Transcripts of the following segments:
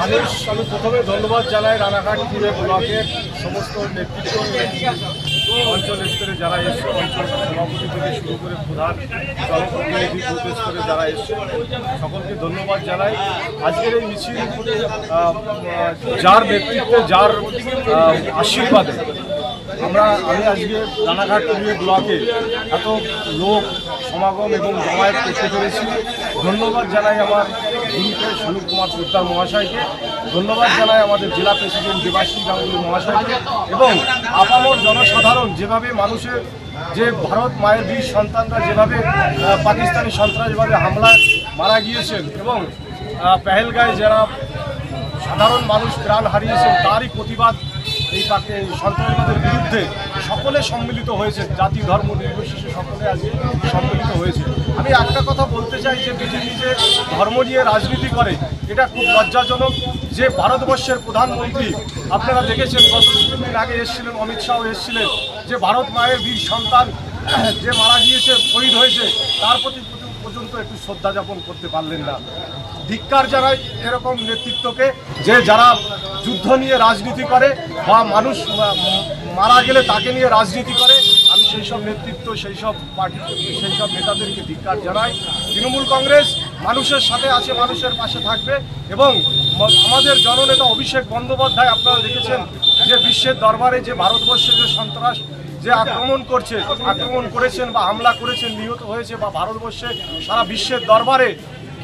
আমি প্রথমে ধন্যবাদ জানাই রানাঘাট পুরে ব্লকের সমস্ত নেতৃত্ব অঞ্চল স্তরে যারা এসছে, অঞ্চল সভাপতি থেকে শুরু করে প্রধান জনপ্রতিনিধি বুথ স্তরে যারা এসছে সকলকে ধন্যবাদ জানাই। আজকের এই মিছিল যার নেতৃত্বে, যার আশীর্বাদে আমি আজকে রানাঘাট পুরে ব্লকে এত লোক সমাগম এবং জমায়েত করতে পেরেছি। ধন্যবাদ জানাই আমার গুরুকে সুনীল কুমার পোদ্দার মহাশয়কে, ধন্যবাদ জানাই আমাদের জেলা প্রেসিডেন্ট দেবাশিস গাঙ্গুলি মহাশয়কে এবং আপামর জনসাধারণ যেভাবে মানুষের যে ভারত মায়ের বীর সন্তানরা যেভাবে পাকিস্তানি সন্ত্রাসবাদী হামলায় মারা গিয়েছেন এবং পেহেলগাঁয়ে যারা সাধারণ মানুষ প্রাণ হারিয়েছেন তারই প্রতিবাদ এই সন্ত্রাসবাদের বিরুদ্ধে সকলে সম্মিলিত হয়েছে, জাতি ধর্ম নির্বিশেষে সকলে আজকে সম্মিলিত হয়েছে। আমি একটা কথা বলতে চাই যে বিজেপি যে ধর্ম নিয়ে রাজনীতি করে এটা খুব লজ্জাজনক। যে ভারতবর্ষের প্রধানমন্ত্রী আপনারা দেখেছেন গত কিছুদিন আগে এসেছিলেন, অমিত শাহ এসেছিলেন, যে ভারত মায়ের বীর সন্তান যে মারা গিয়েছে, শহীদ হয়েছে, তার প্রতি পর্যন্ত একটু শ্রদ্ধা যাপন করতে পারলেন না। ধিক্কার জানাই এরকম নেতৃত্বকে, যে যারা যুদ্ধ নিয়ে রাজনীতি করে বা মানুষ মারা গেলে তাকে নিয়ে রাজনীতি করে। আমি সেই সব নেতৃত্ব, সেই সব পার্টি, সেই সব নেতাদেরকে ধিক্কার জানাই। তৃণমূল কংগ্রেস মানুষের সাথে আছে, মানুষের পাশে থাকবে এবং আমাদের জননেতা অভিষেক বন্দ্যোপাধ্যায় আপনারা দেখেছেন যে বিশ্বের দরবারে যে ভারতবর্ষে যে সন্ত্রাস যে আক্রমণ করেছেন বা হামলা করেছেন, নিহত হয়েছে বা ভারতবর্ষে সারা বিশ্বের দরবারে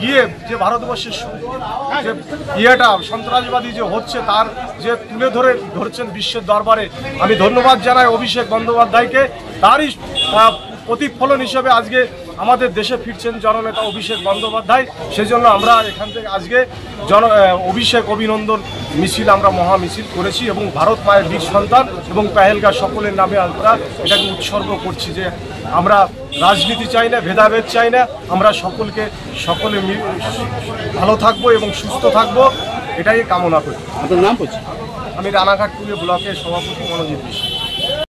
গিয়ে যে ভারতবর্ষের যে সন্ত্রাসবাদী যে হচ্ছে তার যে তুলে ধরছেন বিশ্বের দরবারে। আমি ধন্যবাদ জানাই অভিষেক বন্দ্যোপাধ্যায়কে। তারই প্রতিফলন হিসেবে আজকে আমাদের দেশে ফিরছেন জননেতা অভিষেক বন্দ্যোপাধ্যায়। সেজন্য আমরা এখান থেকে আজকে অভিষেক অভিনন্দন মিছিল, আমরা মহা মিছিল করেছি এবং ভারত মায়ের বীর সন্তান এবং পেহেলগাঁ সকলের নামে আমরা এটাকে উৎসর্গ করছি যে আমরা রাজনীতি চাই না, ভেদাভেদ চাই না, আমরা সকলে ভালো থাকবো এবং সুস্থ থাকবো, এটাই কামনা করি। আপনার নাম? আমি রানাঘাট পুরে ব্লকের সভাপতি মনোজিৎ বিশ্বাস।